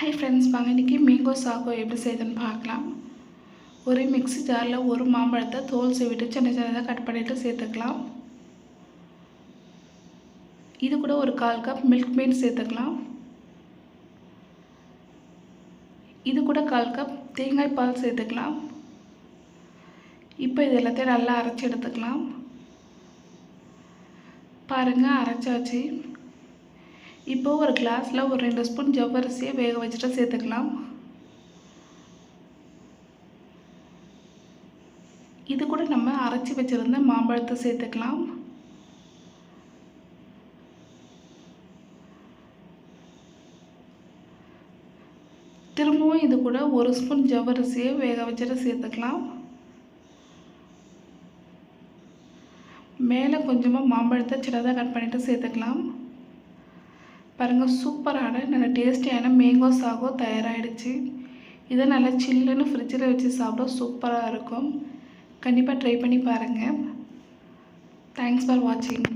Hi friends, வாங்க இன்றைக்கி mango sago எப்படி செய்யுதுன்னு பார்க்கலாம். ஒரு மிக்ஸி ஜாரில் ஒரு மாம்பழத்தை தோல் சீவிட்டு சின்ன சின்னதாக கட் பண்ணிவிட்டு சேர்த்துக்கலாம். இது கூட ஒரு 1/4 கப் மில்க் மெய்ட் சேர்த்துக்கலாம். இது கூட 1/4 கப் தேங்காய் பால் சேர்த்துக்கலாம். இப்போ இது எல்லாத்தையும் நல்லா அரைச்சி எடுத்துக்கலாம். பாருங்கள், அரைச்சாச்சு. இப்போது ஒரு கிளாஸில் ஒரு 2 ஸ்பூன் ஜவ்வரிசியை வேக வச்சுட்டு சேர்த்துக்கலாம். இது கூட நம்ம அரைச்சி வச்சுருந்த மாம்பழத்தை சேர்த்துக்கலாம். திரும்பவும் இது கூட 1 ஸ்பூன் ஜவ்வரிசியை வேக வச்சுட்டு சேர்த்துக்கலாம். மேலே கொஞ்சமாக மாம்பழத்தை சின்னதாக கட் பண்ணிவிட்டு சேர்த்துக்கலாம். பாருங்கள், சூப்பரான நல்ல டேஸ்டியான மேங்கோ சாகோ தயாராகிடுச்சு. இதை நல்லா சில்லுன்னு ஃப்ரிட்ஜில் வச்சு சாப்பிட சூப்பராக இருக்கும். கண்டிப்பாக ட்ரை பண்ணி பாருங்கள். தேங்க்ஸ் ஃபார் வாட்சிங்.